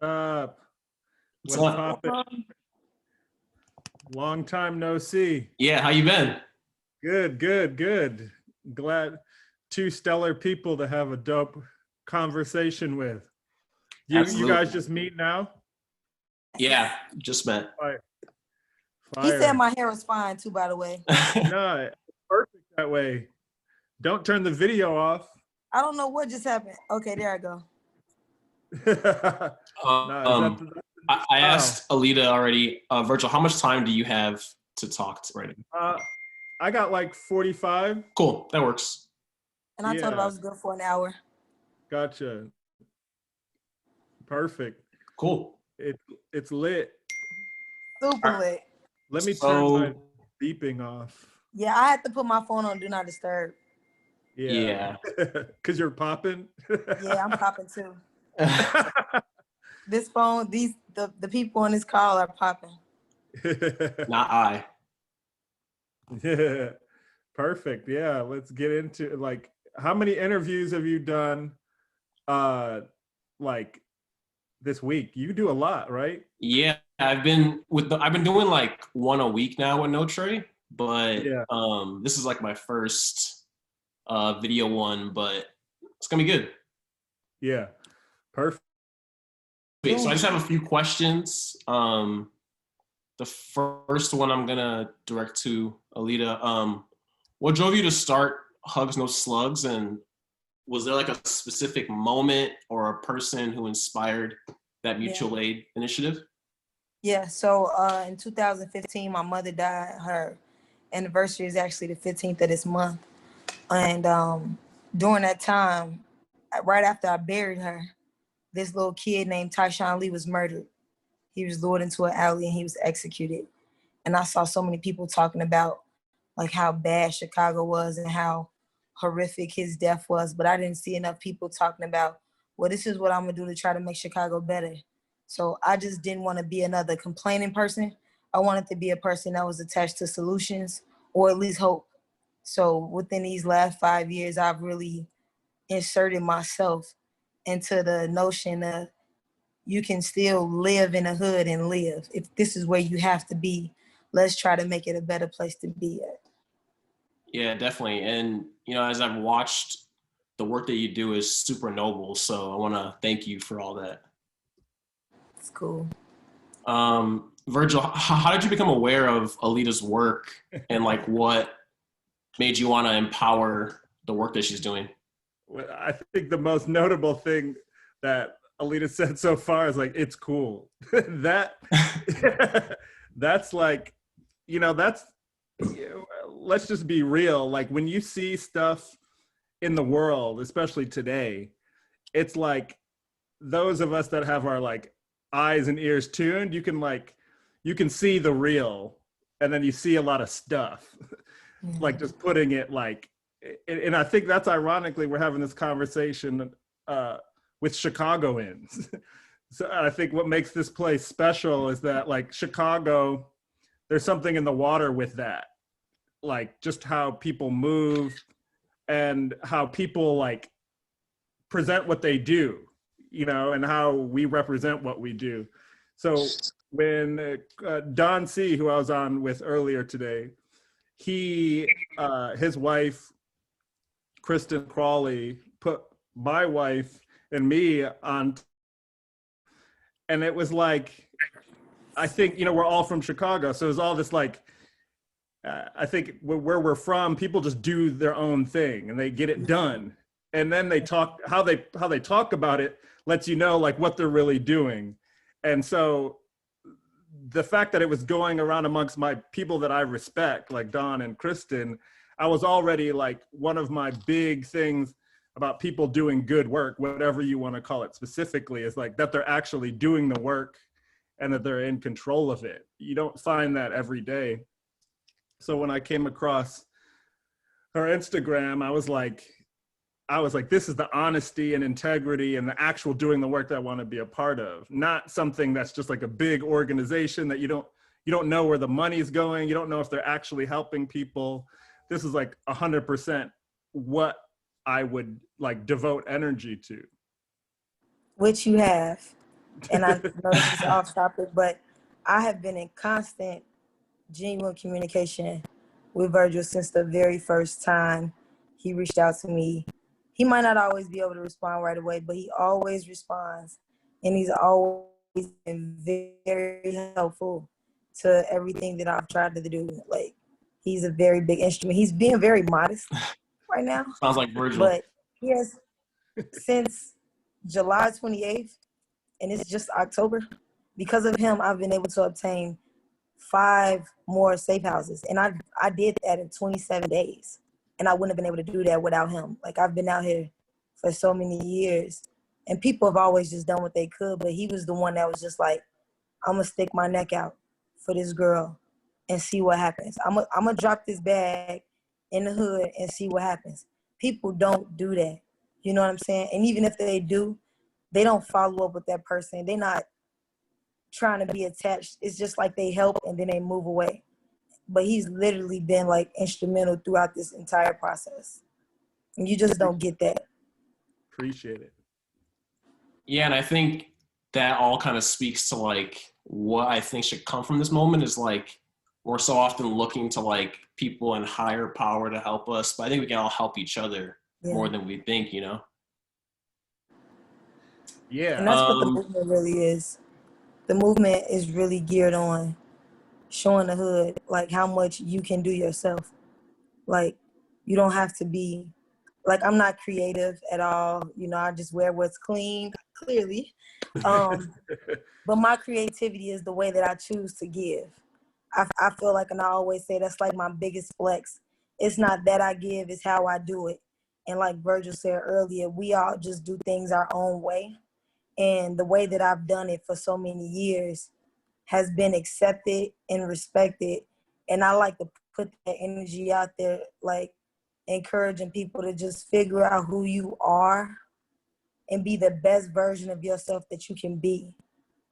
up? What's What's up? poppin'? Long time no see. Yeah, how you been? Good. Glad two stellar people to have a dope conversation with. You guys Absolutely. just meet now? Yeah, just met. Fire. He said my hair was fine too, by the way. No, perfect that way. Don't turn the video off. I don't know what just happened. Okay, there I go. No, I asked Aleta already, Virgil, how much time do you have to talk right now? I got like 45. Cool, that works. And I told him I was good for an hour. Gotcha. Perfect. Cool. It's lit. Super lit. Let me turn my beeping off. Yeah, I had to put my phone on Do Not Disturb. Yeah. Because you're popping? Yeah, I'm popping too. This phone, the people on this call are popping. Not I. Yeah. Perfect. Yeah, let's get into like how many interviews have you done like this week? You do a lot, right? Yeah, I've been doing like one a week now with No Trey, but this is like my first video one, but it's gonna be good. Yeah. Perfect. So I just have a few questions. The first one I'm gonna direct to Aleta. What drove you to start Hugs No Slugs, and was there like a specific moment or a person who inspired that mutual aid initiative? Yeah, so in 2015, my mother died. Her anniversary is actually the 15th of this month. And during that time, right after I buried her, this little kid named Tyshawn Lee was murdered. He was lured into an alley and he was executed. And I saw so many people talking about like how bad Chicago was and how horrific his death was, but I didn't see enough people talking about, well, this is what I'm gonna do to try to make Chicago better. So I just didn't want to be another complaining person. I wanted to be a person that was attached to solutions or at least hope. So within these last 5 years, I've really inserted myself into the notion of you can still live in a hood and live. If this is where you have to be, let's try to make it a better place to be at. Yeah, definitely. And, you know, as I've watched, the work that you do is super noble. So I want to thank you for all that. It's cool. Virgil, how did you become aware of Aleta's work and like what made you want to empower the work that she's doing? Well, I think the most notable thing that Aleta said so far is like, it's cool. That's like, you know, let's just be real. Like when you see stuff in the world, especially today, it's like those of us that have our like eyes and ears tuned, you can see the real, and then you see a lot of stuff. Like just putting it like, and I think that's ironically, we're having this conversation with Chicagoans. So I think what makes this place special is that like Chicago, there's something in the water with that. Like just how people move and how people like present what they do, you know, and how we represent what we do. So when Don C., who I was on with earlier today, his wife, Kristen Crawley, put my wife and me on, and it was like, I think, you know, we're all from Chicago. So it was all this like, I think where we're from, people just do their own thing and they get it done. And then they talk, how they talk about it lets you know like what they're really doing. And so the fact that it was going around amongst my people that I respect, like Don and Kristen, I was already like, one of my big things about people doing good work, whatever you want to call it specifically, is like that they're actually doing the work and that they're in control of it. You don't find that every day. So when I came across her Instagram, I was like, this is the honesty and integrity and the actual doing the work that I want to be a part of. Not something that's just like a big organization that you don't know where the money's going. You don't know if they're actually helping people. This is like 100% what I would like devote energy to. Which you have. And I know this is off topic, but I have been in constant, genuine communication with Virgil since the very first time he reached out to me. He might not always be able to respond right away, but he always responds. And he's always been very helpful to everything that I've tried to do. Like, he's a very big instrument. He's being very modest right now. Sounds like Virgil. But he has, since July 28th, and it's just October, because of him, I've been able to obtain 5 more safe houses. And I did that in 27 days. And I wouldn't have been able to do that without him. Like, I've been out here for so many years, and people have always just done what they could, but he was the one that was just like, I'm gonna stick my neck out for this girl and see what happens. I'm gonna drop this bag in the hood and see what happens. People don't do that. You know what I'm saying? And even if they do, they don't follow up with that person. They're not trying to be attached. It's just like they help and then they move away. But he's literally been like instrumental throughout this entire process. And you just don't get that. Appreciate it. Yeah, and I think that all kind of speaks to like what I think should come from this moment is like we're so often looking to like people in higher power to help us, but I think we can all help each other more than we think, you know? Yeah. And that's what the movement really is. The movement is really geared on showing the hood like how much you can do yourself. Like, you don't have to be, like, I'm not creative at all. You know, I just wear what's clean, clearly. But my creativity is the way that I choose to give. I feel like, and I always say that's like my biggest flex. It's not that I give, it's how I do it. And like Virgil said earlier, we all just do things our own way. And the way that I've done it for so many years has been accepted and respected. And I like to put that energy out there, like encouraging people to just figure out who you are and be the best version of yourself that you can be.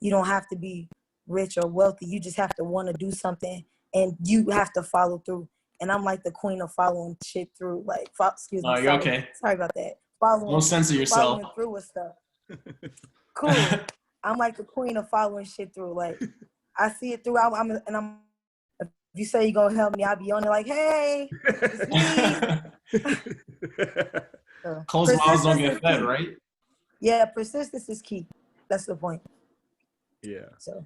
You don't have to be rich or wealthy. You just have to want to do something, and you have to follow through. And I'm like the queen of following shit through. Like, excuse me. Oh, you're okay. Sorry about that. Don't censor yourself. Following through with stuff. Cool. I'm like the queen of following shit through. Like, I see it through. If you say you're gonna help me, I'll be on it like, hey, it's me. So, Closed mouths don't get fed, right? Yeah, persistence is key. That's the point. Yeah. So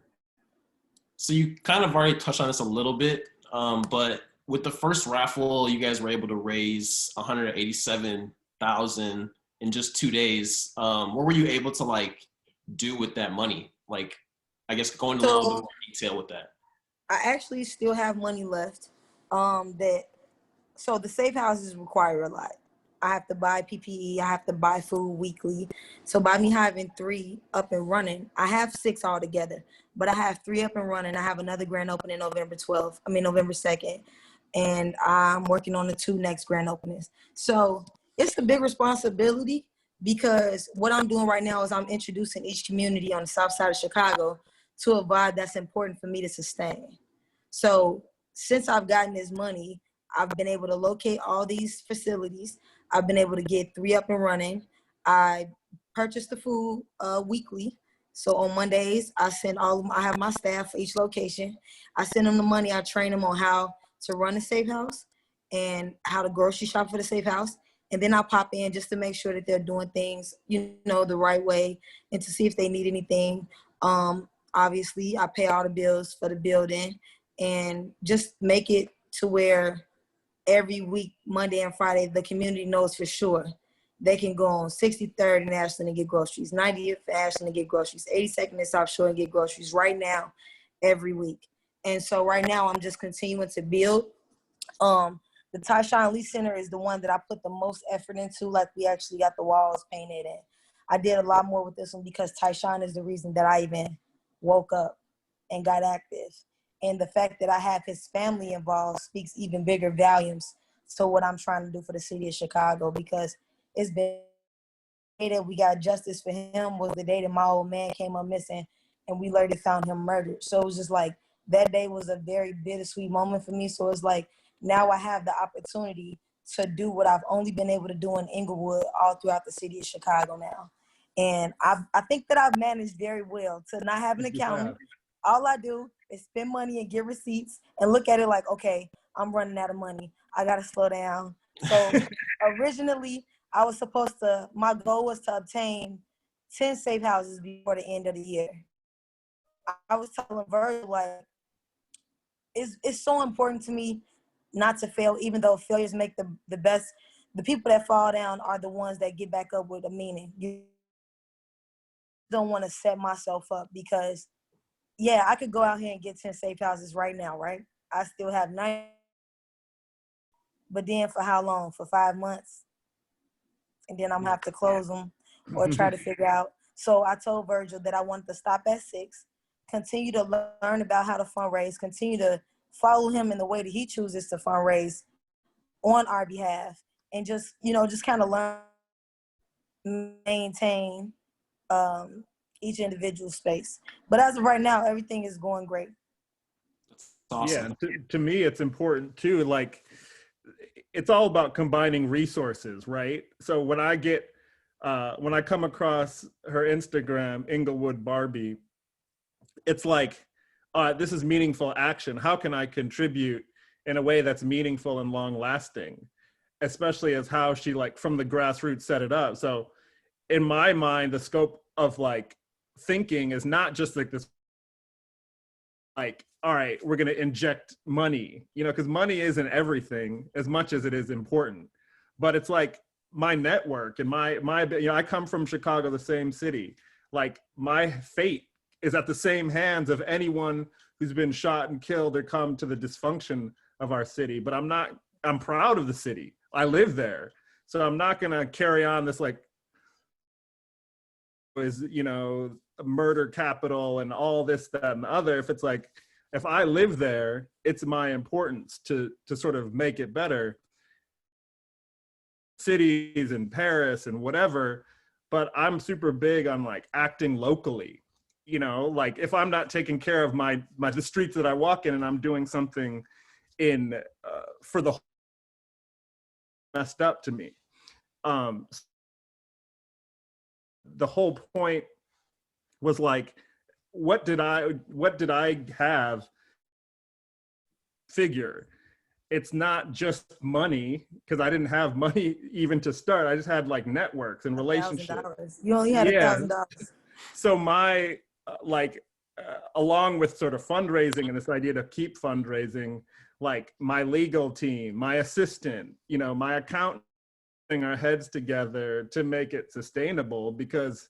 you kind of already touched on this a little bit, but with the first raffle, you guys were able to raise $187,000 in just 2 days. What were you able to like do with that money? Like, I guess go into a little bit more detail with that. I actually still have money left. So the safe houses require a lot. I have to buy PPE. I have to buy food weekly. So by me having 3 up and running, I have 6 altogether, but I have 3 up and running. I have another grand opening November 2nd. And I'm working on the 2 next grand openings. So it's a big responsibility because what I'm doing right now is I'm introducing each community on the south side of Chicago to a vibe that's important for me to sustain. So since I've gotten this money, I've been able to locate all these facilities. I've been able to get 3 up and running. I purchase the food weekly. So on Mondays, I have my staff for each location. I send them the money. I train them on how to run a safe house and how to grocery shop for the safe house. And then I pop in just to make sure that they're doing things, you know, the right way and to see if they need anything. Obviously, I pay all the bills for the building and just make it to where every week, Monday and Friday, the community knows for sure they can go on 63rd and Ashland and get groceries, 90th and Ashland and get groceries, 82nd and South Shore and get groceries right now, every week. And so right now, I'm just continuing to build. The Tyshawn Lee Center is the one that I put the most effort into. Like, we actually got the walls painted, and I did a lot more with this one because Tyshawn is the reason that I even woke up and got active. And the fact that I have his family involved speaks even bigger volumes to what I'm trying to do for the city of Chicago, because it's been the day that we got justice for him was the day that my old man came up missing and we later found him murdered. So it was just like, that day was a very bittersweet moment for me. So it's like, now I have the opportunity to do what I've only been able to do in Inglewood all throughout the city of Chicago now. And I think that I've managed very well to not have an accountant. All I do is spend money and get receipts and look at it like, okay, I'm running out of money. I got to slow down. So originally, my goal was to obtain 10 safe houses before the end of the year. I was telling Virgil, like, it's so important to me not to fail, even though failures make the best. The people that fall down are the ones that get back up with a meaning. You don't want to set myself up because, yeah, I could go out here and get 10 safe houses right now, right? I still have 9. But then for how long? For 5 months? And then I'm going to have to close them or try to figure out. So I told Virgil that I wanted to stop at 6, continue to learn about how to fundraise, continue to follow him in the way that he chooses to fundraise on our behalf, and just kind of learn, maintain each individual space. But as of right now, everything is going great. That's awesome. Yeah, to me, it's important too. Like, it's all about combining resources, right? So when I come across her Instagram, Inglewood Barbie, it's like, this is meaningful action. How can I contribute in a way that's meaningful and long lasting? Especially as how she, like, from the grassroots set it up. So in my mind, the scope of, like, thinking is not just like this, like, all right, we're going to inject money, because money isn't everything as much as it is important. But it's like my network and my I come from Chicago, the same city. Like, my fate is at the same hands of anyone who's been shot and killed or come to the dysfunction of our city. But I'm proud of the city. I live there. So I'm not going to carry on this, like, murder capital and all this, that, and the other. If it's like, if I live there, it's my importance to sort of make it better. Cities in Paris and whatever, but I'm super big on, like, acting locally. Like, if I'm not taking care of the streets that I walk in, and I'm doing something for the messed up to me. The whole point was, like, what did I have figure? It's not just money, because I didn't have money even to start. I just had, like, networks and relationships. You only had $1,000. So my along with sort of fundraising and this idea to keep fundraising, like, my legal team, my assistant, my accountant, putting our heads together to make it sustainable, because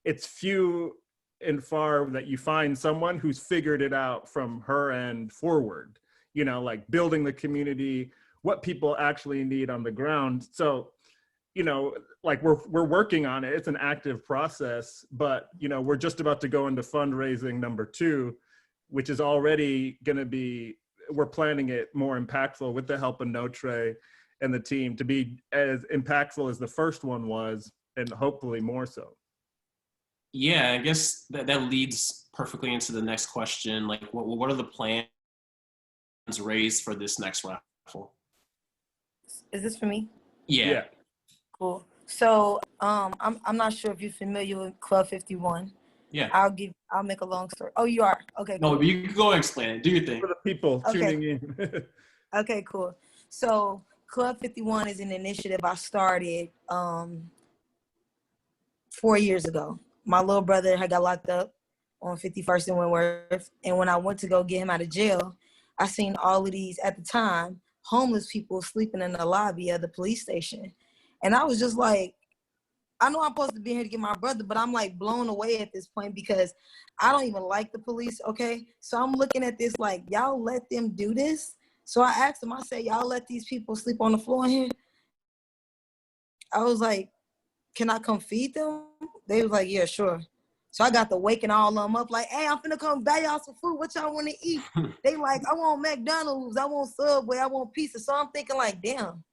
it's few and far that you find someone who's figured it out from her end forward, like building the community, what people actually need on the ground. So, like, we're working on it. It's an active process, but, we're just about to go into fundraising number 2, which is already going to be, we're planning it more impactful with the help of Notre and the team to be as impactful as the first one was, and hopefully more so. Yeah, I guess that leads perfectly into the next question. Like, what are the plans raised for this next raffle? Is this for me? Yeah. Cool. So I'm not sure if you're familiar with Club 51. Yeah. I'll make a long story. Oh, you are? Okay, cool. No, you can go and explain it. Do your thing. For the people tuning in. Okay, cool. So Club 51 is an initiative I started 4 years ago. My little brother had got locked up on 51st and Wentworth. And when I went to go get him out of jail, I seen all of these, at the time, homeless people sleeping in the lobby of the police station. And I was just like, I know I'm supposed to be here to get my brother, but I'm, like, blown away at this point because I don't even like the police, okay? So I'm looking at this like, y'all let them do this? So I asked them, I said, y'all let these people sleep on the floor in here? I was like, can I come feed them? They was like, yeah, sure. So I got to waking all of them up like, hey, I'm finna come buy y'all some food. What y'all want to eat? They like, I want McDonald's. I want Subway. I want pizza. So I'm thinking like, damn,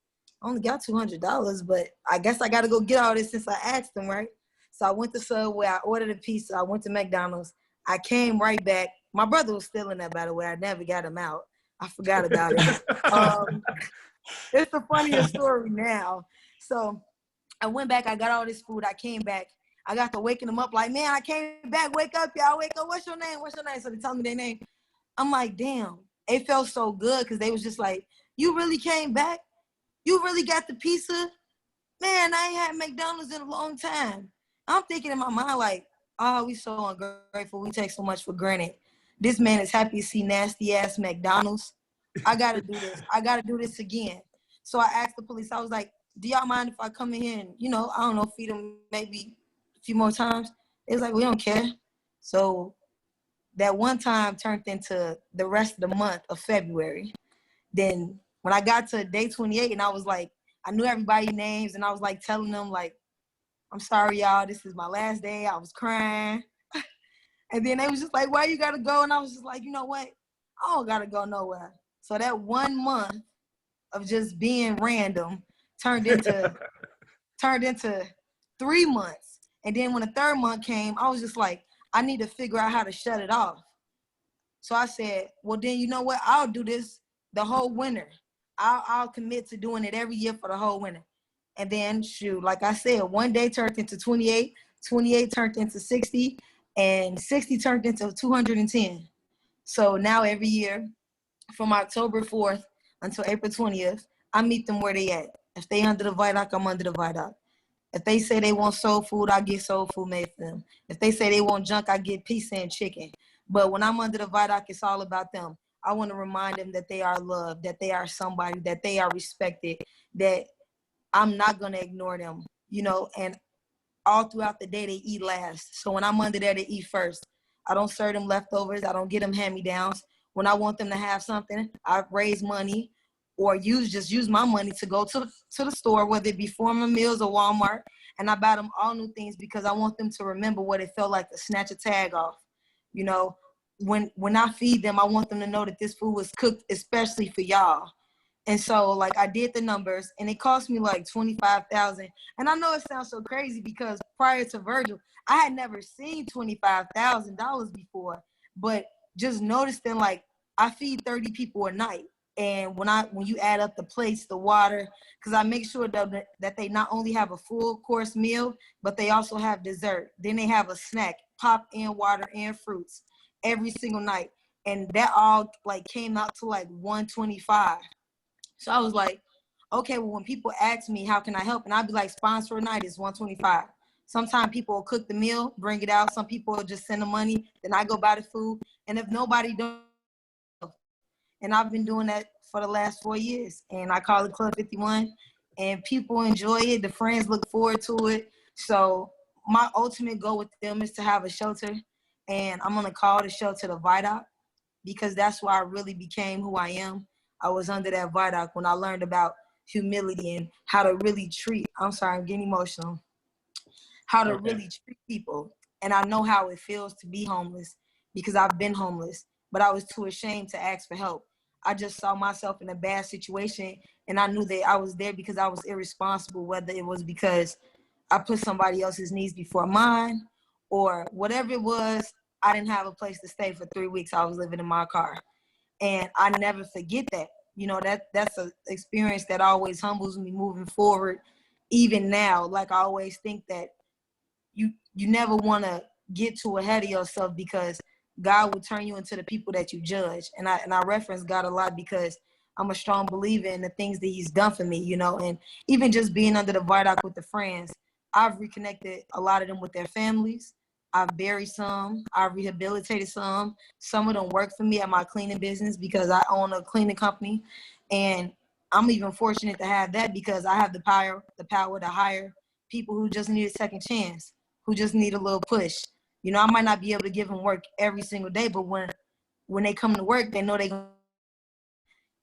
I only got $200, but I guess I got to go get all this since I asked them, right? So I went to Subway. I ordered a pizza. I went to McDonald's. I came right back. My brother was still in there, by the way. I never got him out. I forgot about it. It's the funniest story now. So I went back. I got all this food. I came back. I got to waking them up like, man, I came back. Wake up, y'all. Wake up. What's your name? What's your name? So they tell me their name. I'm like, damn. It felt so good because they was just like, you really came back? You really got the pizza? Man, I ain't had McDonald's in a long time. I'm thinking in my mind like, oh, we so ungrateful. We take so much for granted. This man is happy to see nasty ass McDonald's. I gotta do this. I gotta do this again. So I asked the police, I was like, do y'all mind if I come in here and, you know, I don't know, feed them maybe a few more times? It was like, we don't care. So that one time turned into the rest of the month of February. Then when I got to day 28 and I was like, I knew everybody's names and I was like telling them like, I'm sorry, y'all, this is my last day. I was crying. And then they was just like, why you gotta go? And I was just like, you know what? I don't gotta go nowhere. So that 1 month of just being random turned into 3 months. And then when the third month came, I was just like, I need to figure out how to shut it off. So I said, well, then you know what? I'll do this the whole winter. I'll commit to doing it every year for the whole winter. And then shoot, like I said, one day turned into 28, 28 turned into 60, and 60 turned into 210. So now every year from October 4th until April 20th, I meet them where they at. If they under the viaduct, I'm under the viaduct. If they say they want soul food, I get soul food made for them. If they say they want junk, I get pizza and chicken. But when I'm under the viaduct, it's all about them. I want to remind them that they are loved, that they are somebody, that they are respected, that I'm not going to ignore them, you know, and all throughout the day, they eat last. So when I'm under there, they eat first. I don't serve them leftovers. I don't get them hand-me-downs. When I want them to have something, I raise money or just use my money to go to the store, whether it be Former Meals or Walmart, and I buy them all new things because I want them to remember what it felt like to snatch a tag off. You know, when I feed them, I want them to know that this food was cooked especially for y'all. And so, like, I did the numbers, and it cost me like $25,000. And I know it sounds so crazy because prior to Virgil, I had never seen $25,000 before. But just noticing, like, I feed 30 people a night. And when you add up the plates, the water, because I make sure that they not only have a full course meal, but they also have dessert. Then they have a snack, pop and water and fruits every single night. And that all like came out to like $125. So I was like, okay, well, when people ask me, how can I help? And I'd be like, sponsor a night is $125. Sometimes people will cook the meal, bring it out. Some people will just send the money. Then I go buy the food. And if nobody don't, and I've been doing that for the last 4 years. And I call it Club 51. And people enjoy it. The friends look forward to it. So my ultimate goal with them is to have a shelter. And I'm going to call the shelter the Viaduct because that's where I really became who I am. I was under that viaduct when I learned about humility and how to really treat, I'm sorry, I'm getting emotional, how to really treat people. And I know how it feels to be homeless because I've been homeless, but I was too ashamed to ask for help. I just saw myself in a bad situation and I knew that I was there because I was irresponsible, whether it was because I put somebody else's needs before mine or whatever it was. I didn't have a place to stay for 3 weeks. I was living in my car. And I never forget that. You know, that's an experience that always humbles me moving forward. Even now, like I always think that you never want to get too ahead of yourself because God will turn you into the people that you judge. And I reference God a lot because I'm a strong believer in the things that he's done for me, you know, and even just being under the viaduct with the friends, I've reconnected a lot of them with their families. I've buried some, I've rehabilitated some. Some of them work for me at my cleaning business because I own a cleaning company. And I'm even fortunate to have that because I have the power to hire people who just need a second chance, who just need a little push. You know, I might not be able to give them work every single day, but when they come to work, they know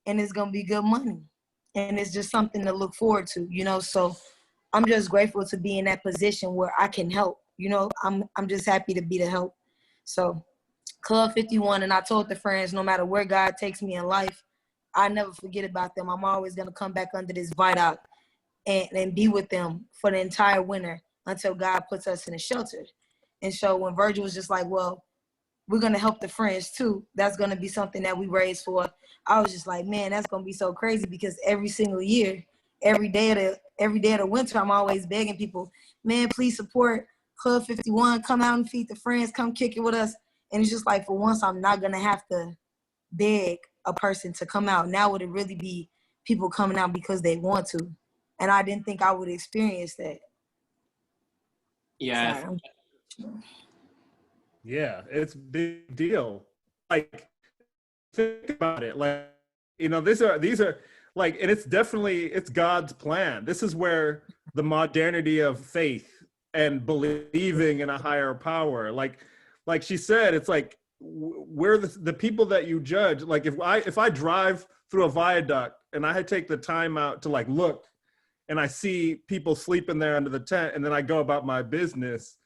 and it's going to be good money. And it's just something to look forward to, you know? So I'm just grateful to be in that position where I can help. You know, I'm just happy to be the help. So Club 51, and I told the friends, no matter where God takes me in life, I never forget about them. I'm always going to come back under this viaduct and be with them for the entire winter until God puts us in a shelter. And so when Virgil was just like, well, we're going to help the friends too. That's going to be something that we raise for. I was just like, man, that's going to be so crazy because every single year, every day of the winter, I'm always begging people, man, please support Club 51, come out and feed the friends, come kick it with us. And it's just like, for once, I'm not going to have to beg a person to come out. Now would it really be people coming out because they want to? And I didn't think I would experience that. Yeah. Sorry. Yeah, it's a big deal. Like, think about it. Like, you know, these are like, and it's God's plan. This is where the modernity of faith and believing in a higher power, like she said, it's like, we're the people that you judge. Like, if I drive through a viaduct and I take the time out to like look, and I see people sleeping there under the tent, and then I go about my business,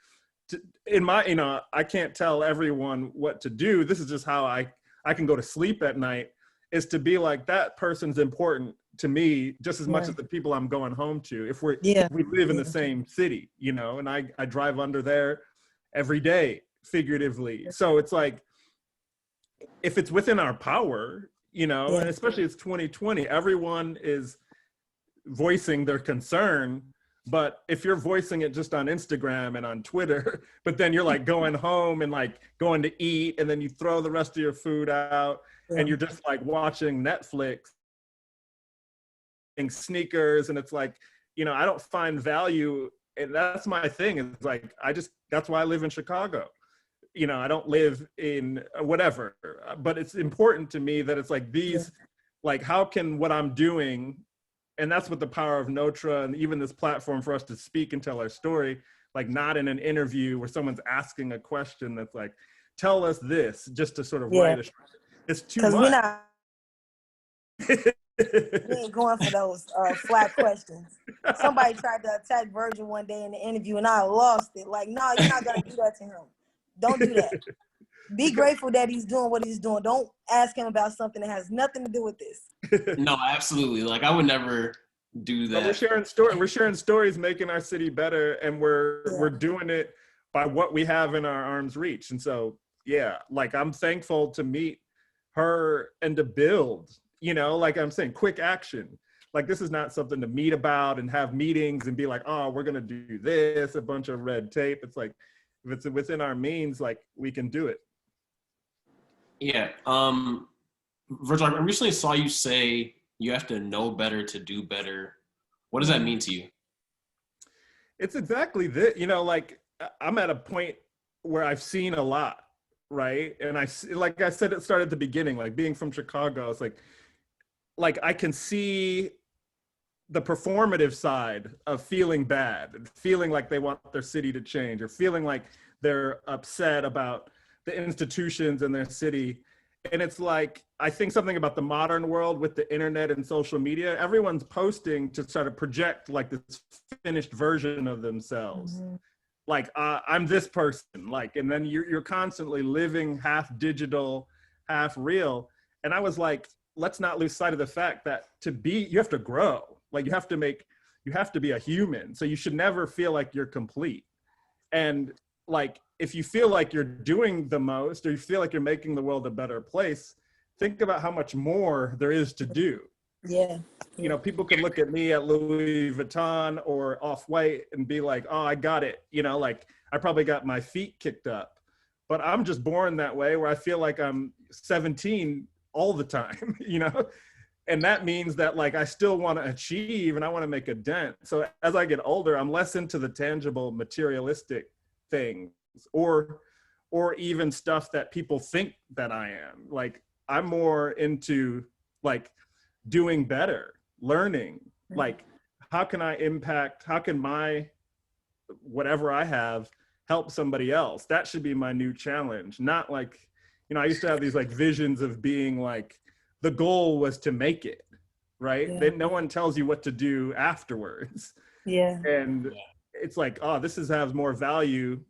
I can't tell everyone what to do. This is just how I can go to sleep at night, is to be like, that person's important to me just as much as the people I'm going home to. If we live in the same city, you know, and I drive under there every day, figuratively. So it's like, if it's within our power, you know, and especially it's 2020, everyone is voicing their concern. But if you're voicing it just on Instagram and on Twitter, but then you're like going home and like going to eat, and then you throw the rest of your food out, and you're just like watching Netflix and sneakers, and it's like, you know, I don't find value. And that's my thing. It's like, that's why I live in Chicago. You know, I don't live in whatever, but it's important to me that it's like these, like, how can what I'm doing, and that's what the power of Notre and even this platform for us to speak and tell our story, like not in an interview where someone's asking a question that's like, tell us this, just to sort of write a, it's too much. We ain't going for those flat questions. Somebody tried to attack Virgil one day in the interview, and I lost it. Like, no, you're not gonna do that to him. Don't do that. Be grateful that he's doing what he's doing. Don't ask him about something that has nothing to do with this. No, absolutely. Like, I would never do that. But we're sharing stories, making our city better, and we're doing it by what we have in our arm's reach. And so, yeah, like, I'm thankful to meet her and to build, you know, like I'm saying, quick action. Like, this is not something to meet about and have meetings and be like, oh, we're going to do this, a bunch of red tape. It's like, if it's within our means, like, we can do it. Yeah. Virgil, I recently saw you say you have to know better to do better. What does that mean to you? It's exactly that, you know, like, I'm at a point where I've seen a lot, right? And like I said, it started at the beginning, like being from Chicago, it's like I can see the performative side of feeling bad, feeling like they want their city to change, or feeling like they're upset about the institutions in their city. And it's like, I think something about the modern world with the internet and social media, everyone's posting to sort of project like this finished version of themselves. Like, I'm this person, like, and then you're constantly living half digital, half real. And I was like, let's not lose sight of the fact that you have to grow. Like, you have to be a human. So you should never feel like you're complete. And like, if you feel like you're doing the most, or you feel like you're making the world a better place, think about how much more there is to do. Yeah. You know, people can look at me at Louis Vuitton or Off-White and be like, oh, I got it. You know, like, I probably got my feet kicked up, but I'm just born that way, where I feel like I'm 17 all the time, you know? And that means that, like, I still want to achieve and I want to make a dent. So as I get older, I'm less into the tangible materialistic things or even stuff that people think that I am. Like, I'm more into, like, doing better, learning, like, how can my whatever I have help somebody else? That should be my new challenge. Not like, you know, I used to have these like visions of being like, the goal was to make it, right? Then no one tells you what to do afterwards. And it's like, oh, this has more value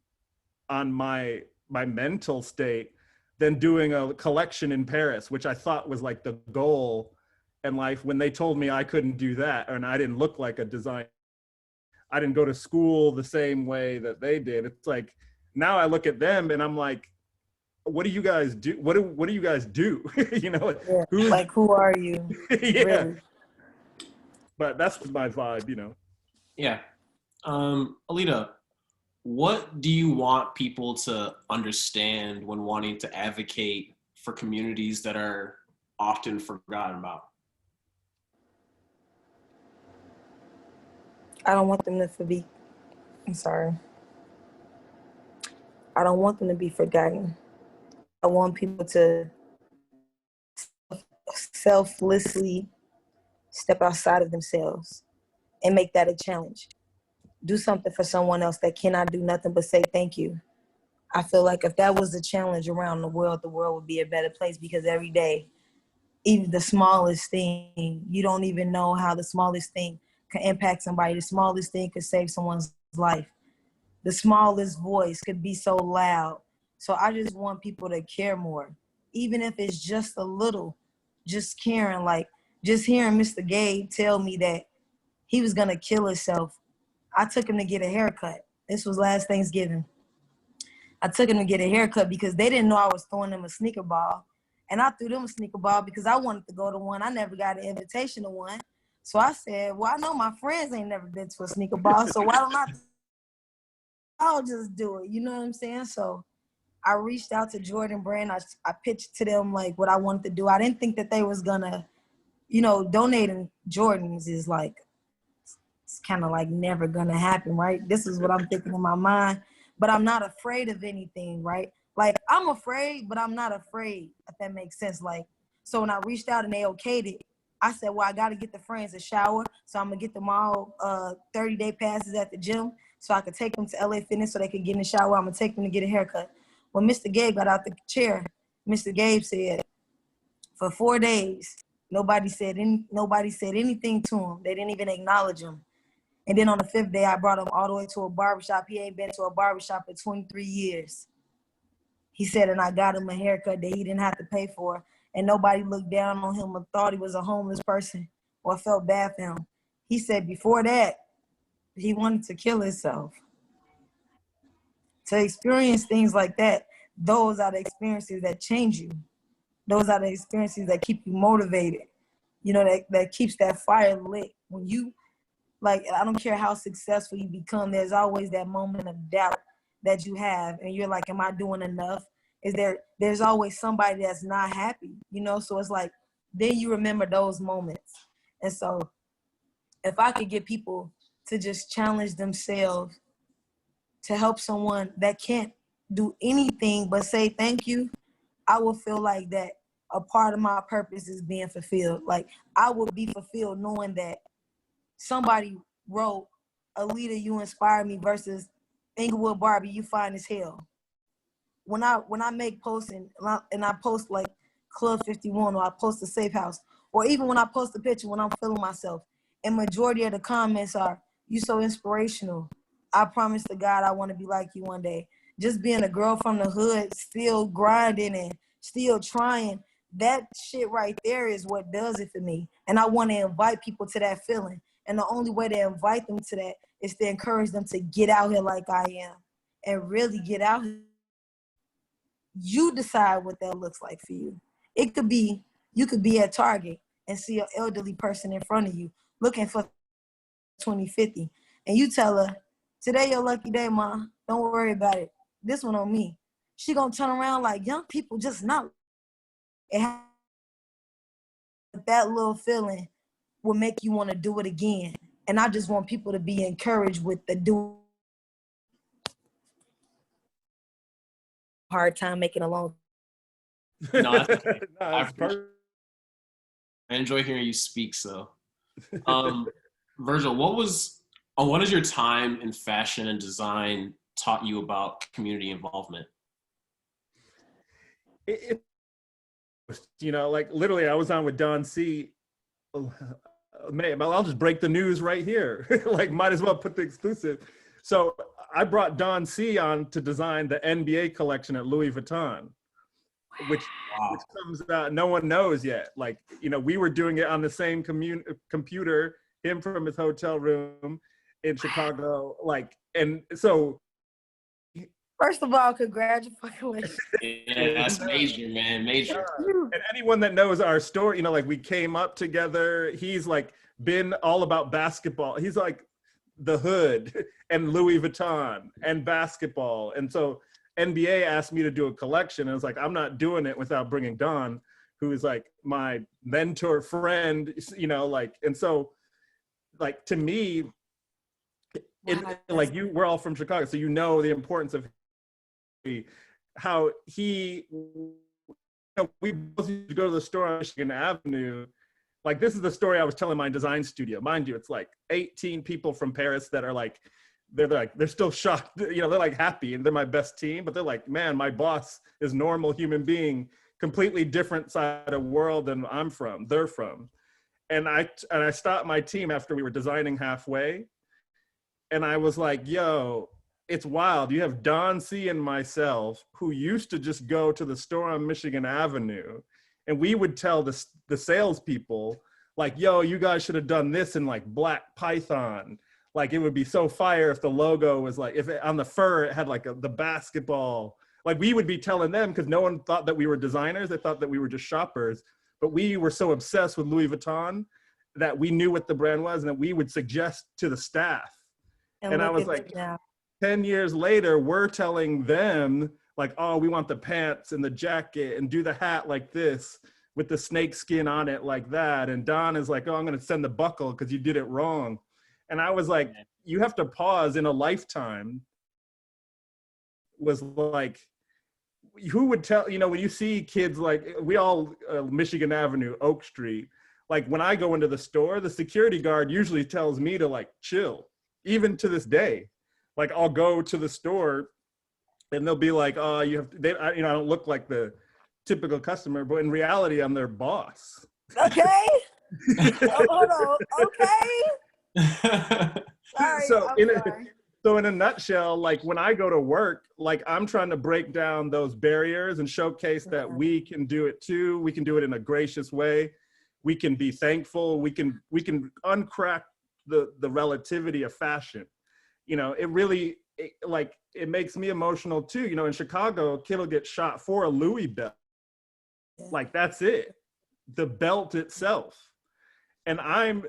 on my mental state than doing a collection in Paris, which I thought was like the goal in life, when they told me I couldn't do that, and I didn't look like a designer. I didn't go to school the same way that they did. It's like, now I look at them and I'm like, what do you guys do? What do you guys do? You know, who are you? Really? But that's my vibe, you know. Yeah. Aleta, what do you want people to understand when wanting to advocate for communities that are often forgotten about? I don't want them to be, I'm sorry. I don't want them to be forgotten. I want people to selflessly step outside of themselves and make that a challenge. Do something for someone else that cannot do nothing but say thank you. I feel like if that was the challenge around the world would be a better place, because every day, even the smallest thing, you don't even know how the smallest thing can impact somebody. The smallest thing could save someone's life. The smallest voice could be so loud. So I just want people to care more, even if it's just a little, just caring. Like just hearing Mr. Gabe tell me that he was gonna kill himself. I took him to get a haircut. This was last Thanksgiving. I took him to get a haircut because they didn't know I was throwing them a sneaker ball. And I threw them a sneaker ball because I wanted to go to one. I never got an invitation to one. So I said, well, I know my friends ain't never been to a sneaker ball, so why don't I'll just do it. You know what I'm saying? So I reached out to Jordan Brand. I pitched to them like what I wanted to do. I didn't think that they was gonna, donating Jordans is like, it's kind of like never gonna happen, right? This is what I'm thinking in my mind, but I'm not afraid of anything, right? Like I'm afraid, but I'm not afraid, if that makes sense. Like, so when I reached out and they okayed it, I said, well, I got to get the friends a shower. So I'm going to get them all 30-day passes at the gym so I could take them to LA Fitness so they could get in the shower. I'm going to take them to get a haircut. When Mr. Gabe got out the chair, Mr. Gabe said, for 4 days, nobody said anything to him. They didn't even acknowledge him. And then on the 5th day, I brought him all the way to a barbershop. He ain't been to a barbershop in 23 years. He said, and I got him a haircut that he didn't have to pay for. And nobody looked down on him or thought he was a homeless person or felt bad for him. He said before that, he wanted to kill himself. To experience things like that, those are the experiences that change you. Those are the experiences that keep you motivated. That keeps that fire lit. When you, like, I don't care how successful you become, there's always that moment of doubt that you have. And you're like, am I doing enough? There's always somebody that's not happy, so it's like, then you remember those moments. And so if I could get people to just challenge themselves to help someone that can't do anything but say thank you, I will feel like that a part of my purpose is being fulfilled. Like I would be fulfilled knowing that somebody wrote, Aleta, you inspire me, versus Inglewood Barbie, you fine as hell. When I make posts and I post like Club 51, or I post a safe house, or even when I post a picture when I'm feeling myself, and majority of the comments are, you so inspirational. I promise to God I want to be like you one day. Just being a girl from the hood, still grinding and still trying, that shit right there is what does it for me. And I want to invite people to that feeling. And the only way to invite them to that is to encourage them to get out here like I am and really get out here. You decide what that looks like for you. It could be, you could be at Target and see an elderly person in front of you looking for 2050. And you tell her, today your lucky day, Ma. Don't worry about it. This one on me. She gonna turn around like, young people just not. That little feeling will make you want to do it again. And I just want people to be encouraged with the do. Hard time making a long. No, that's okay. No, I enjoy hearing you speak. So, Virgil, what has your time in fashion and design taught you about community involvement? Like literally, I was on with Don C. Man, I'll just break the news right here. Like, might as well put the exclusive. So I brought Don C. on to design the NBA collection at Louis Vuitton, which comes out, no one knows yet. Like, we were doing it on the same computer, him from his hotel room in Chicago. Like, and so. First of all, congratulations. Yeah, that's major, man, major. And anyone that knows our story, like we came up together. He's like been all about basketball. He's like the hood and Louis Vuitton and basketball. And so NBA asked me to do a collection. And I was like, I'm not doing it without bringing Don, who is like my mentor friend, you know, like, and so like, to me, like we're all from Chicago. So, you know, the importance of how he, you know, we both used to go to the store on Michigan Avenue. Like, this is the story I was telling my design studio. Mind you, it's like 18 people from Paris that are like, they're still shocked, you know, they're like happy and they're my best team, but they're like, man, my boss is normal human being, completely different side of world than they're from. And I stopped my team after we were designing halfway. And I was like, yo, it's wild. You have Don C and myself who used to just go to the store on Michigan Avenue, and we would tell the salespeople, like, yo, you guys should have done this in like Black Python. Like, it would be so fire if the logo was like, if it, on the fur, it had like the basketball. Like, we would be telling them, because no one thought that we were designers. They thought that we were just shoppers. But we were so obsessed with Louis Vuitton that we knew what the brand was and that we would suggest to the staff. And I was like, 10 years later, we're telling them like, oh, we want the pants and the jacket and do the hat like this with the snake skin on it like that. And Don is like, oh, I'm going to send the buckle because you did it wrong. And I was like, you have to pause in a lifetime. Was like, who would tell, you know, when you see kids like, we all, Michigan Avenue, Oak Street, like when I go into the store, the security guard usually tells me to like chill, even to this day. Like, I'll go to the store and they'll be like, oh, you know, I don't look like the typical customer, but in reality, I'm their boss. Okay. Hold on. Okay. Sorry. So in a nutshell, like when I go to work, like I'm trying to break down those barriers and showcase that we can do it too. We can do it in a gracious way. We can be thankful. We can uncrack the relativity of fashion. You know, it really, it makes me emotional too. You know, in Chicago, a kid will get shot for a Louis belt. Like, that's it. The belt itself. And I'm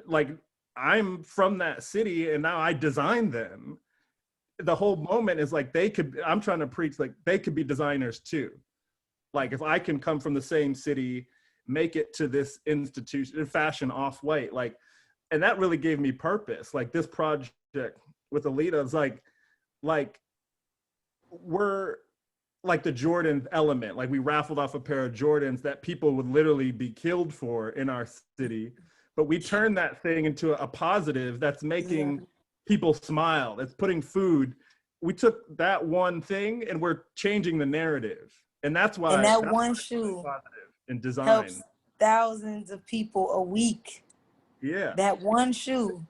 from that city and now I design them. The whole moment is like, I'm trying to preach, like, they could be designers too. Like, if I can come from the same city, make it to this institution, fashion off-white, like, and that really gave me purpose. Like, this project with Aleta is like we're like the Jordan element. Like, we raffled off a pair of Jordans that people would literally be killed for in our city, but we turned that thing into a positive that's making people smile. That's putting food. We took that one thing and we're changing the narrative, and that's why. And that one shoe in design helps thousands of people a week. Yeah, that one shoe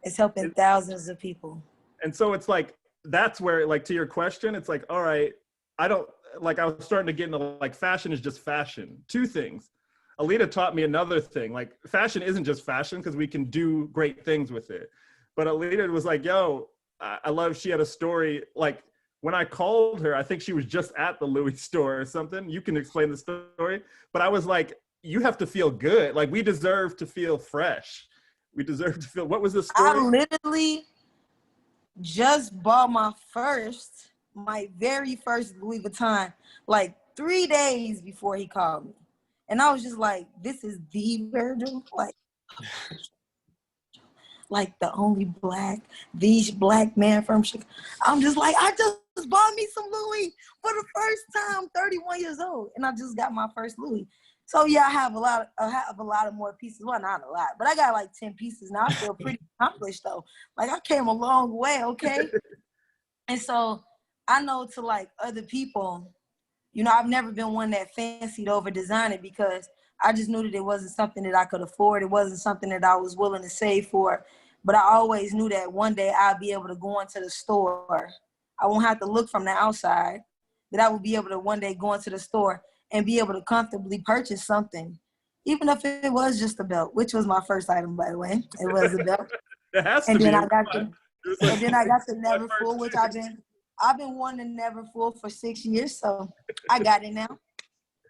is helping thousands of people. And so it's like, that's where, like, to your question, it's like, all right, I was starting to get into like, fashion is just fashion. Two things. Aleta taught me another thing. Like, fashion isn't just fashion because we can do great things with it. But Aleta was like, yo, I love, she had a story. Like, when I called her, I think she was just at the Louis store or something. You can explain the story. But I was like, you have to feel good. Like, we deserve to feel fresh. We deserve to feel, what was the story? I literally just bought my very first Louis Vuitton, like 3 days before he called me. And I was just like, this is the Virgil? Like the only black man from Chicago. I'm just like, I just bought me some Louis for the first time, 31 years old. And I just got my first Louis. So yeah, I have a lot of more pieces. Well, not a lot, but I got like 10 pieces now. I feel pretty accomplished though. Like, I came a long way, okay? And so I know, to like other people, you know, I've never been one that fancied over designing because I just knew that it wasn't something that I could afford. It wasn't something that I was willing to save for. But I always knew that one day I'd be able to go into the store. I won't have to look from the outside. That I would be able to one day go into the store and be able to comfortably purchase something, even if it was just a belt, which was my first item, by the way. It was a belt. It has to and be. Then I got the Neverfull, which I've been wanting the Neverfull for 6 years, so I got it now.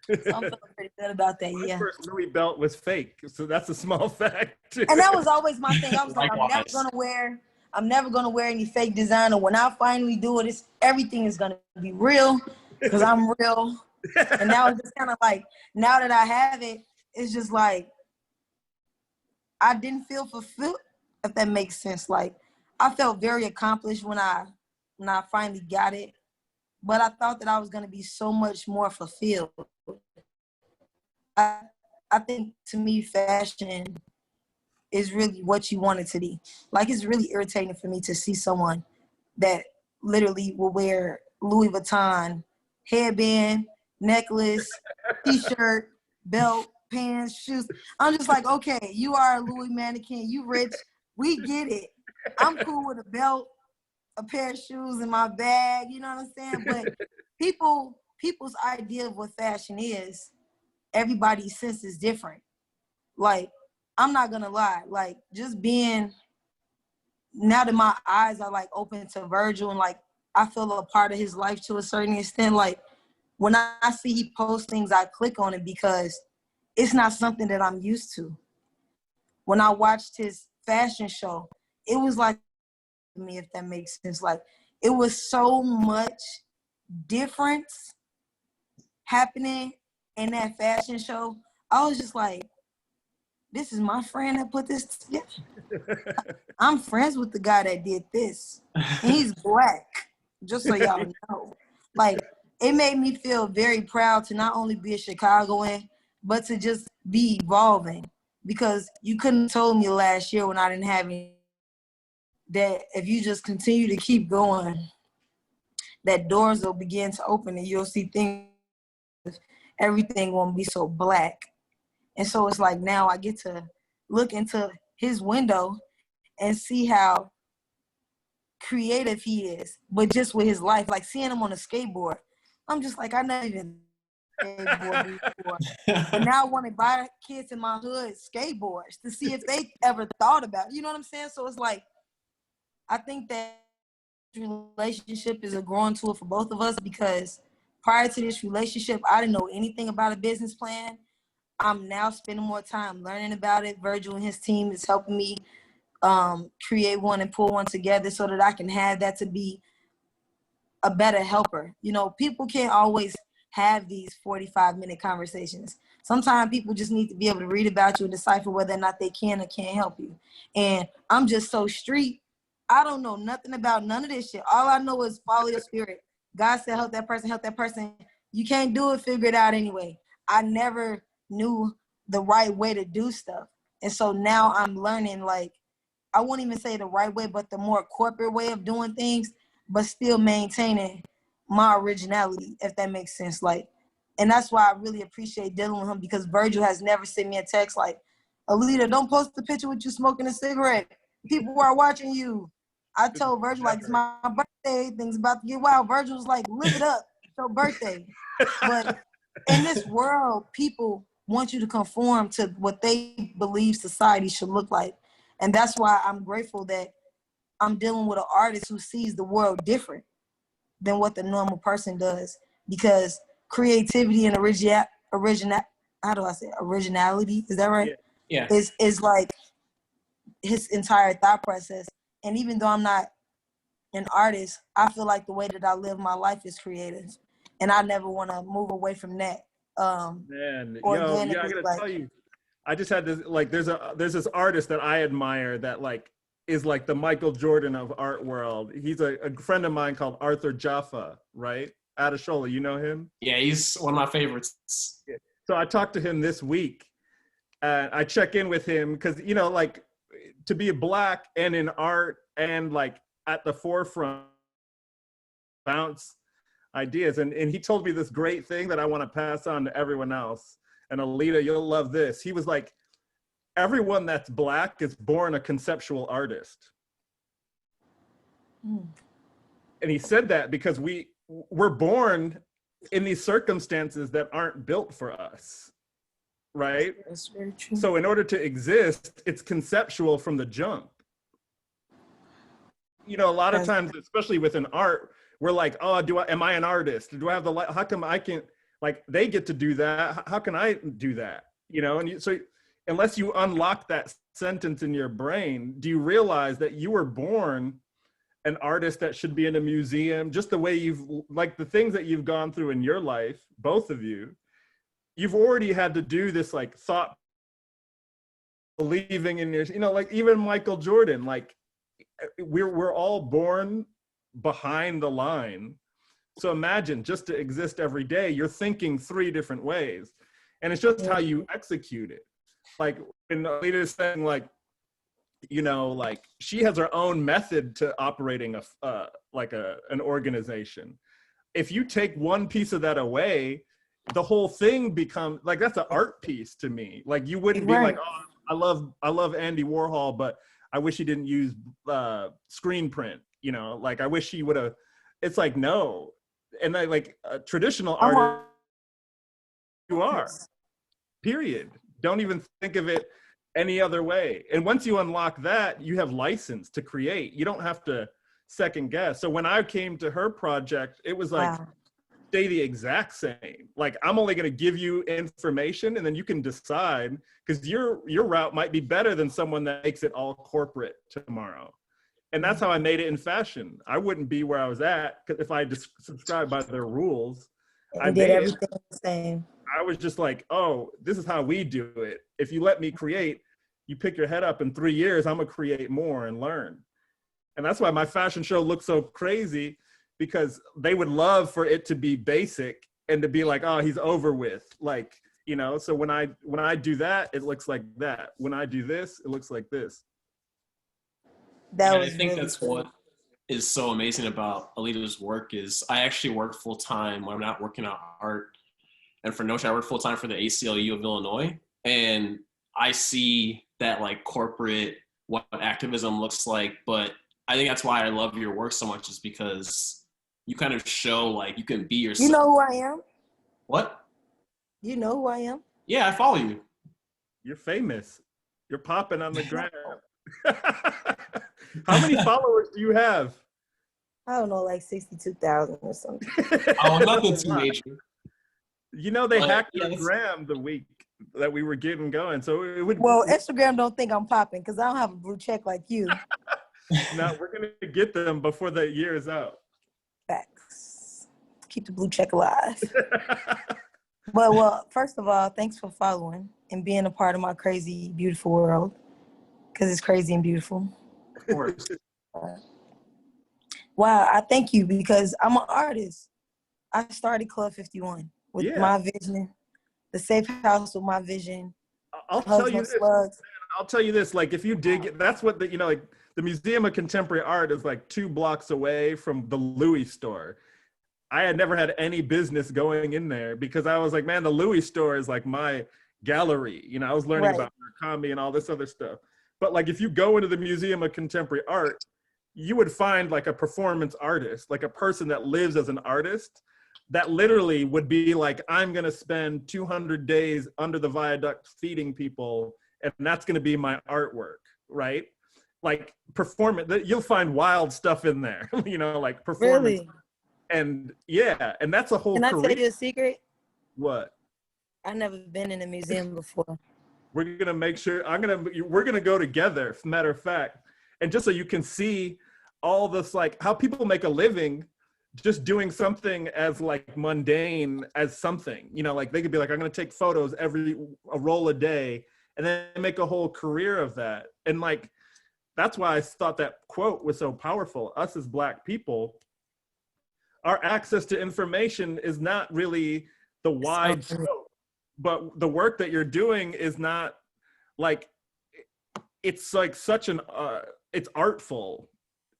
So I'm feeling pretty good about that. My first Louis belt was fake, so that's a small fact. And that was always my thing. I was like, I'm never I'm never gonna wear any fake designer. When I finally do it, everything is gonna be real because I'm real. And now it's just kind of like, now that I have it, it's just like, I didn't feel fulfilled, if that makes sense. Like, I felt very accomplished when I finally got it, but I thought that I was gonna be so much more fulfilled. I think, to me, fashion is really what you want it to be. Like, it's really irritating for me to see someone that literally will wear Louis Vuitton headband, necklace, t-shirt, belt, pants, shoes. I'm just like, okay, you are a Louis mannequin, you rich, we get it. I'm cool with a belt, a pair of shoes in my bag, you know what I'm saying? But people's idea of what fashion is, everybody's sense is different. Like, I'm not gonna lie, like, just being, now that my eyes are like open to Virgil and like I feel a part of his life to a certain extent, like when I see he posts things, I click on it because it's not something that I'm used to. When I watched his fashion show, it was like me, if that makes sense. Like, it was so much difference happening in that fashion show. I was just like, this is my friend that put this together. I'm friends with the guy that did this. And he's Black, just so y'all know. Like, it made me feel very proud to not only be a Chicagoan, but to just be evolving. Because you couldn't have told me last year when I didn't have any, that if you just continue to keep going, that doors will begin to open and you'll see things, everything won't be so Black. And so it's like, now I get to look into his window and see how creative he is, but just with his life. Like, seeing him on a skateboard, I'm just like, I never even skateboard before. But now I want to buy kids in my hood skateboards to see if they ever thought about it. You know what I'm saying? So it's like, I think that relationship is a growing tool for both of us, because prior to this relationship, I didn't know anything about a business plan. I'm now spending more time learning about it. Virgil and his team is helping me create one and pull one together so that I can have that to be a better helper. You know, people can't always have these 45-minute conversations. Sometimes people just need to be able to read about you and decipher whether or not they can or can't help you. And I'm just so street. I don't know nothing about none of this shit. All I know is follow your spirit. God said, help that person, help that person. You can't do it, figure it out anyway. I never knew the right way to do stuff. And so now I'm learning, like, I won't even say the right way, but the more corporate way of doing things, but still maintaining my originality, if that makes sense. Like, and that's why I really appreciate dealing with him, because Virgil has never sent me a text like, Aleta, don't post the picture with you smoking a cigarette. People are watching you. I told Virgil, like, it's my birthday, things about to get wild. Virgil was like, live it up, it's your birthday. But in this world, people want you to conform to what they believe society should look like. And that's why I'm grateful that I'm dealing with an artist who sees the world different than what the normal person does. Because creativity and originality, is that right? Yeah. Is like his entire thought process. And even though I'm not an artist, I feel like the way that I live my life is creative. And I never want to move away from that. Man, yo, yeah, I gotta tell you, I just had this, like, there's this artist that I admire that, like, is like the Michael Jordan of art world. He's a friend of mine called Arthur Jaffa, right? Adeshola, you know him? Yeah, he's one of my favorites. Yeah. So I talked to him this week. I check in with him because, you know, like, to be Black and in art and like at the forefront, bounce ideas. And he told me this great thing that I want to pass on to everyone else. And Aleta, you'll love this. He was like, everyone that's Black is born a conceptual artist. And he said that because we're born in these circumstances that aren't built for us, right? That's very true. So in order to exist, it's conceptual from the jump. You know, a lot of times, especially within art, we're like, oh, am I an artist? Do I have the light? How come I can't, like, they get to do that? How can I do that? You know, and so unless you unlock that sentence in your brain, do you realize that you were born an artist that should be in a museum? Just the way you've, like the things that you've gone through in your life, both of you, you've already had to do this like thought, believing in your, you know, like even Michael Jordan, like we're all born behind the line. So imagine just to exist every day, you're thinking 3 different ways, and it's just how you execute it. Like, and Aleta is saying, like, you know, like she has her own method to operating an organization. If you take one piece of that away, the whole thing becomes like, that's an art piece to me. Like you wouldn't be like, oh, I love Andy Warhol, but I wish he didn't use screen print. You know, like I wish he would have. It's like, no. And I like traditional artists, you are, period. Don't even think of it any other way. And once you unlock that, you have license to create. You don't have to second guess. So when I came to her project, it was like, stay the exact same. Like, I'm only going to give you information and then you can decide, because your route might be better than someone that makes it all corporate tomorrow. And that's how I made it in fashion. I wouldn't be where I was at if I just subscribed by their rules. I did everything the same. I was just like, oh, this is how we do it. If you let me create, you pick your head up in 3 years, I'm gonna create more and learn. And that's why my fashion show looks so crazy, because they would love for it to be basic and to be like, oh, he's over with. Like, you know, so when I do that, it looks like that. When I do this, it looks like this. I think that's what is so amazing about Aleta's work is I actually work full time when I'm not working on art. And for Notion, I work full time for the ACLU of Illinois. And I see that like corporate, what activism looks like. But I think that's why I love your work so much, is because you kind of show like you can be yourself. You know who I am? What? You know who I am? Yeah, I follow you. You're famous. You're popping on the gram. How many followers do you have? I don't know, like 62,000 or something. Oh, nothing too major. You know, they hacked your gram the week that we were getting going. So it would. Well, Instagram don't think I'm popping because I don't have a blue check like you. No, we're going to get them before the year is out. Facts. Keep the blue check alive. But, well, first of all, thanks for following and being a part of my crazy, beautiful world, because it's crazy and beautiful. Of course. Wow, I thank you, because I'm an artist. I started Club 51 with my vision, the safe house with my vision. I'll tell you this. I'll tell you this. Like, if you dig it, that's what you know, like the Museum of Contemporary Art is like 2 blocks away from the Louis store. I had never had any business going in there because I was like, man, the Louis store is like my gallery. You know, I was learning about Murakami and all this other stuff. But like, if you go into the Museum of Contemporary Art, you would find like a performance artist, like a person that lives as an artist that literally would be like, I'm going to spend 200 days under the viaduct feeding people, and that's going to be my artwork, right? Like performance, you'll find wild stuff in there, you know, like performance. Really? And yeah, and that's a whole career. Can I tell you a secret? What? I've never been in a museum before. We're going to make sure, we're going to go together, as a matter of fact. And just so you can see all this, like how people make a living just doing something as like mundane as something, you know, like they could be like, I'm going to take photos a roll a day, and then make a whole career of that. And like, that's why I thought that quote was so powerful. Us as Black people, our access to information is not really the wide scope, but the work that you're doing is not like, it's like such an, it's artful,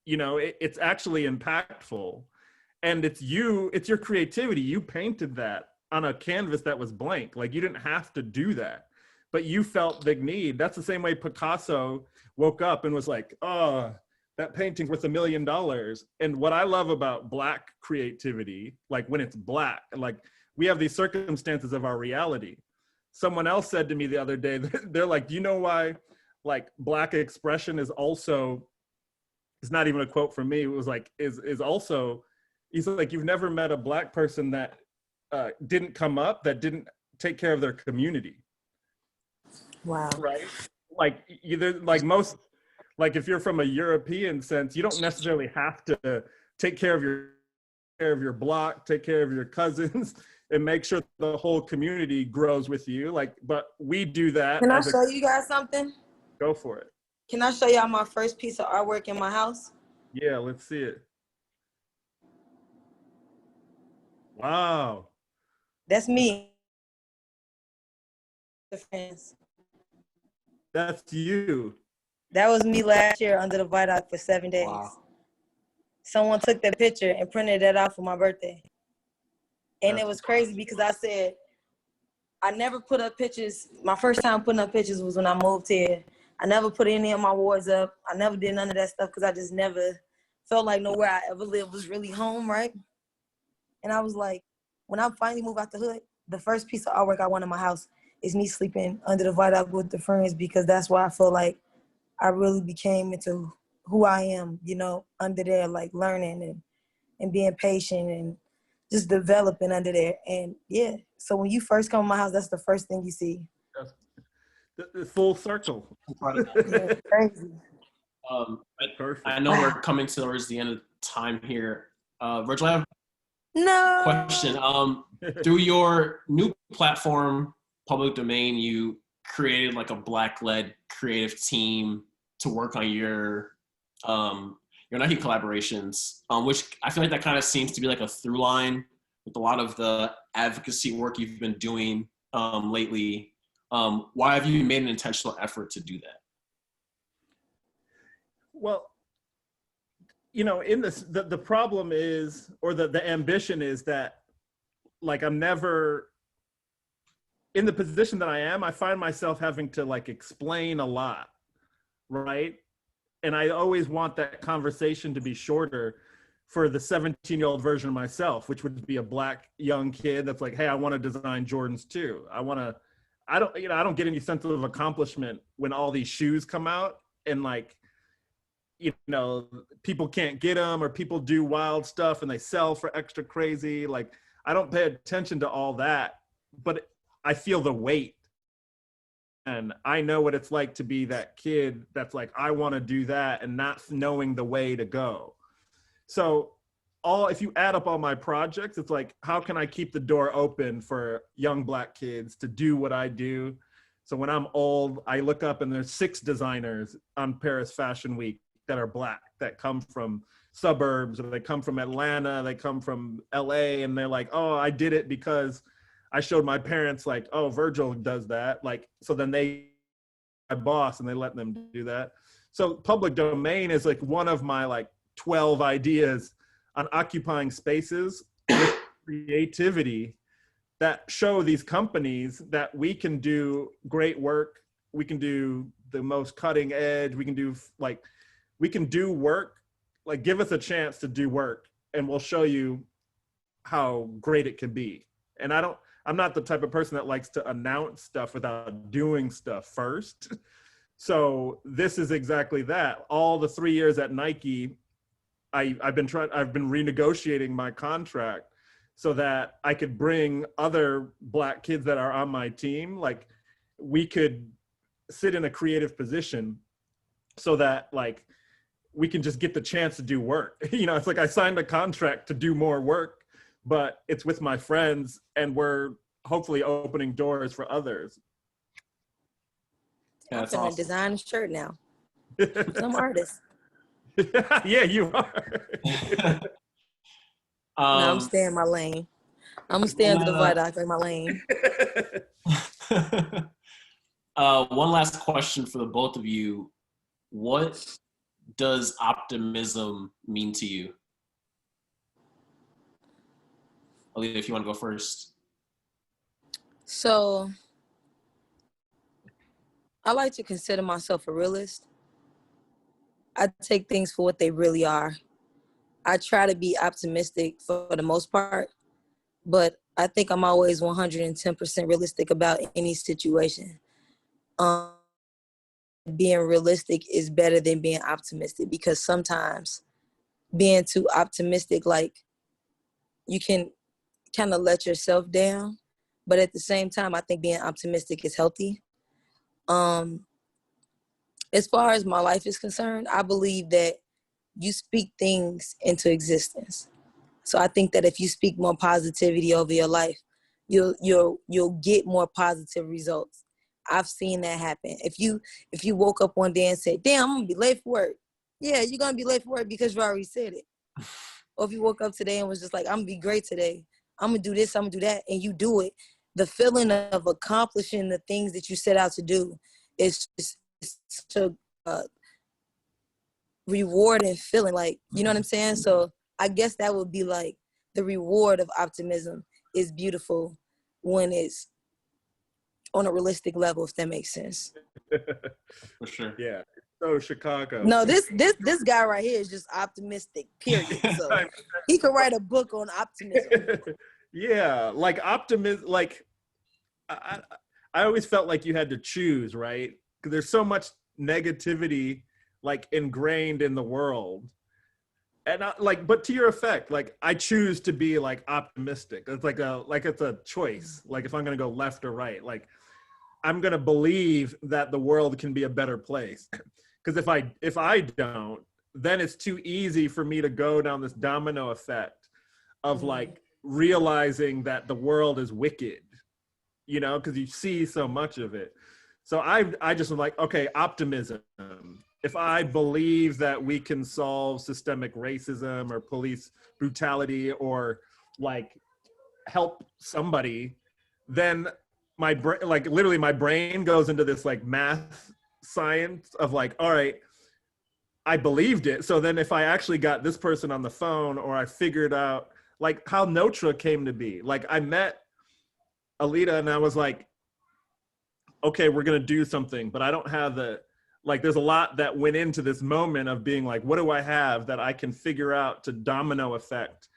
you know, it's actually impactful. And it's your creativity. You painted that on a canvas that was blank. Like, you didn't have to do that, but you felt the need. That's the same way Picasso woke up and was like, oh, that painting's worth $1 million. And what I love about Black creativity, like when it's Black, like we have these circumstances of our reality. Someone else said to me the other day, they're like, do you know why like Black expression is also, it's not even a quote from me, it was like, is also, he's like, you've never met a Black person that didn't come up, that didn't take care of their community. Wow. Right? like either like most, like if you're from a European sense, you don't necessarily have to take care of your block, take care of your cousins, and make sure the whole community grows with you. Like, but we do that Can I as a show you guys something? go for it. Can I show y'all my first piece of artwork in my house? Yeah, let's see it. Wow. That's me. The friends. That's you. That was me last year under the viaduct for 7 days. Wow. Someone took that picture and printed that out for my birthday. And That's it was crazy because I said, I never put up pictures. My first time putting up pictures was when I moved here. I never put any of my awards up. I never did none of that stuff because I just never felt like nowhere I ever lived was really home, right? And I was like, when I finally moved out the hood, the first piece of artwork I want in my house is me sleeping under the viaduct with the friends, because that's where I feel like I really became into who I am, you know, under there, like learning and being patient and just developing under there. And yeah, so when you first come to my house, that's the first thing you see. That's the full circle. Yeah, crazy. Perfect. I know we're coming towards the end of time here. Virgil, I have No. a question. Through your new platform, Public Domain, you created like a Black-led creative team to work on your Nike collaborations, which I feel like that kind of seems to be like a through line with a lot of the advocacy work you've been doing lately. Why have you made an intentional effort to do that? Well, you know, in this, the problem is, or the ambition is that, like, I'm never in the position that I am. I find myself having to like explain a lot, right? And I always want that conversation to be shorter for the 17-year-old version of myself, which would be a Black young kid that's like, hey, I want to design Jordans too. I don't get any sense of accomplishment when all these shoes come out and like, you know, people can't get them or people do wild stuff and they sell for extra crazy. Like, I don't pay attention to all that, but I feel the weight. And I know what it's like to be that kid that's like, I want to do that and not knowing the way to go. So if you add up all my projects, it's like, how can I keep the door open for young Black kids to do what I do? So when I'm old, I look up and there's 6 designers on Paris Fashion Week that are Black, that come from suburbs, or they come from Atlanta, they come from LA, and they're like, oh, I did it because I showed my parents, like, oh, Virgil does that. Like, so then my boss, and they let them do that. So Public Domain is like one of my like 12 ideas on occupying spaces with creativity that show these companies that we can do great work. We can do the most cutting edge. We can do work, like give us a chance to do work and we'll show you how great it can be. And I'm not the type of person that likes to announce stuff without doing stuff first. So this is exactly that. All the 3 years at Nike, I've been renegotiating my contract so that I could bring other Black kids that are on my team. Like, we could sit in a creative position so that like we can just get the chance to do work. You know, it's like I signed a contract to do more work, but it's with my friends and we're hopefully opening doors for others. Yeah, I'm gonna awesome. design a shirt now. Some artist. Yeah, you are. No, I'm staying in my lane. I'm gonna stay under the viaduct in my lane. One last question for the both of you. What does optimism mean to you? Aleta, if you want to go first. So I like to consider myself a realist. I take things for what they really are. I try to be optimistic for the most part, but I think I'm always 110% realistic about any situation. Being realistic is better than being optimistic, because sometimes being too optimistic, like, you can kind of let yourself down. But at the same time, I think being optimistic is healthy. As far as my life is concerned, I believe that you speak things into existence. So I think that if you speak more positivity over your life, you'll get more positive results. I've seen that happen. If you woke up one day and said, "Damn, I'm gonna be late for work," yeah, you're gonna be late for work because you already said it. Or if you woke up today and was just like, "I'm gonna be great today. I'm gonna do this, I'm gonna do that," and you do it, the feeling of accomplishing the things that you set out to do is such a rewarding feeling. Like, you know what I'm saying? So I guess that would be like the reward of optimism is beautiful when it's on a realistic level, if that makes sense. For sure. Yeah. So Chicago. No, this guy right here is just optimistic, period. So he could write a book on optimism. Yeah, like optimism. Like I always felt like you had to choose, right? Because there's so much negativity, like ingrained in the world, and but to your effect, like I choose to be like optimistic. It's like it's a choice. Like if I'm gonna go left or right, like I'm gonna believe that the world can be a better place. Because if I don't, then it's too easy for me to go down this domino effect of like realizing that the world is wicked, you know, because you see so much of it. So I just was like, okay, optimism. If I believe that we can solve systemic racism or police brutality or like help somebody, then my brain, like literally my brain goes into this like math science of like, all right, I believed it. So then if I actually got this person on the phone or I figured out like how Notre came to be, like I met Aleta and I was like, okay, we're going to do something, but I don't have like, there's a lot that went into this moment of being like, what do I have that I can figure out to domino effect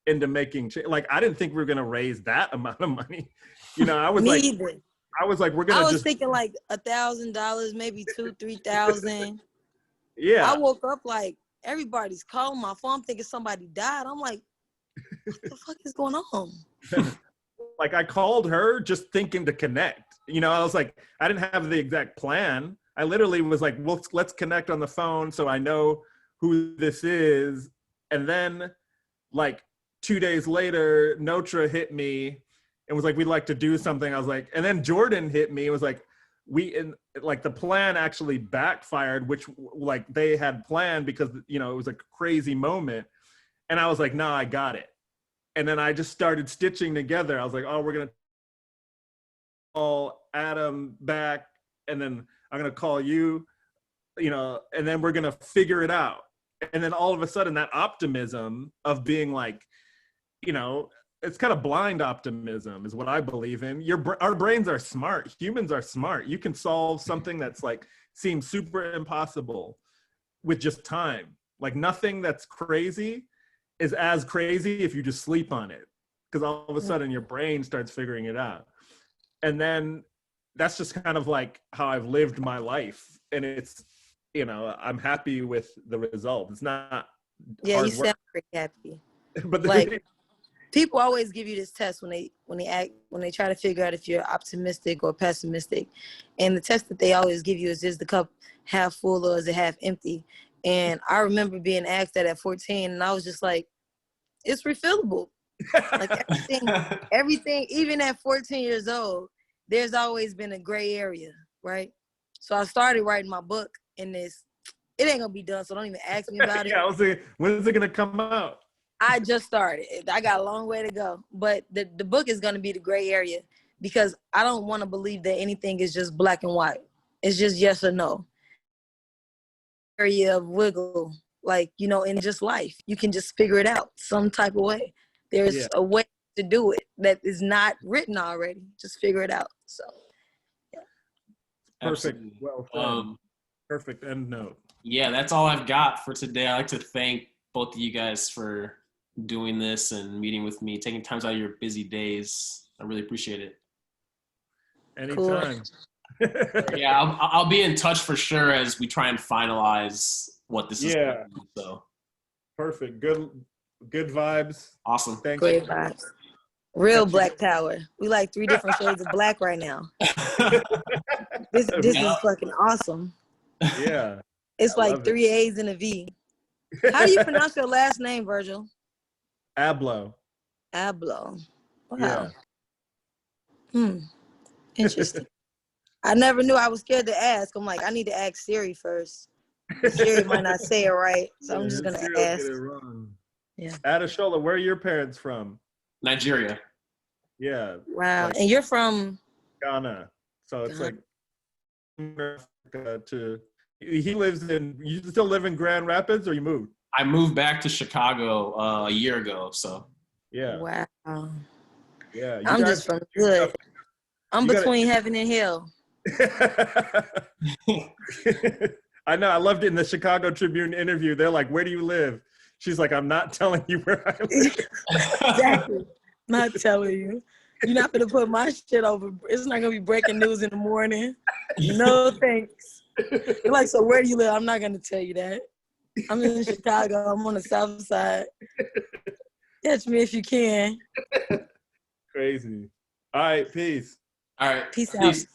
into making like, I didn't think we were going to raise that amount of money. You know, I was Me like, either. I was like, we're going to I was just thinking like $1,000, maybe $2,000-3,000. yeah. I woke up like everybody's calling my phone. I'm thinking somebody died. I'm like, what the fuck is going on? Like I called her just thinking to connect. You know, I was like, I didn't have the exact plan. I literally was like, well, let's connect on the phone so I know who this is. And then like 2 days later, Notre hit me and was like, we'd like to do something. I was like, and then Jordan hit me. It was like, like the plan actually backfired, which like they had planned because, you know, it was a crazy moment. And I was like, nah, I got it. And then I just started stitching together. I was like, oh, we're going to call Adam back. And then I'm going to call you, you know, and then we're going to figure it out. And then all of a sudden that optimism of being like, you know, it's kind of blind optimism is what I believe in. Our brains are smart. Humans are smart. You can solve something that's like seems super impossible with just time. Like nothing that's crazy is as crazy if you just sleep on it, because all of a sudden your brain starts figuring it out. And then that's just kind of like how I've lived my life. And it's, you know, I'm happy with the result. It's not Yeah, you hard work. sound pretty happy. But like people always give you this test when they try to figure out if you're optimistic or pessimistic. And the test that they always give you is the cup half full or is it half empty? And I remember being asked that at 14 and I was just like, it's refillable. Like everything, even at 14 years old, there's always been a gray area, right? So I started writing my book in this. It ain't gonna be done, so don't even ask me about it. Yeah, I was like, when is it gonna come out? I just started. I got a long way to go. But the book is gonna be the gray area because I don't want to believe that anything is just black and white. It's just yes or no. Area of wiggle, like, you know, in just life. You can just figure it out some type of way. There's a way to do it that is not written already. Just figure it out. So, yeah. Perfect. Absolutely. Well said. Perfect end note. Yeah, that's all I've got for today. I'd like to thank both of you guys for doing this and meeting with me, taking time out of your busy days. I really appreciate it. Anytime. Cool. Yeah, I'll be in touch for sure as we try and finalize what this is. Yeah. So perfect. Good vibes. Awesome. Thanks. Great vibes. Real black power. We like 3 different shades of black right now. This is fucking awesome. Yeah. It's I like love it. 3 A's and a V. How do you pronounce your last name, Virgil? Abloh. Abloh. Wow. Yeah. Interesting. I never knew. I was scared to ask. I'm like, I need to ask Siri first. Siri might not say it right, so I'm just gonna Siri will ask. get it wrong. Yeah. Adeshola, where are your parents from? Nigeria. Yeah. Wow. Like And you're from Ghana. So it's Ghana. like he lives in, you still live in Grand Rapids or you moved? I moved back to Chicago a year ago, so. Yeah. Wow. Yeah. You I'm guys, just from good. I'm you gotta- between heaven and hell. I know. I loved it in the Chicago Tribune interview. They're like, "Where do you live?" She's like, "I'm not telling you where I live." Exactly. Not telling you. You're not gonna put my shit over. It's not gonna be breaking news in the morning. No thanks. You're like, so where do you live? I'm not gonna tell you that. I'm in Chicago. I'm on the south side. Catch me if you can. Crazy. All right. Peace. All right. Peace out. Peace.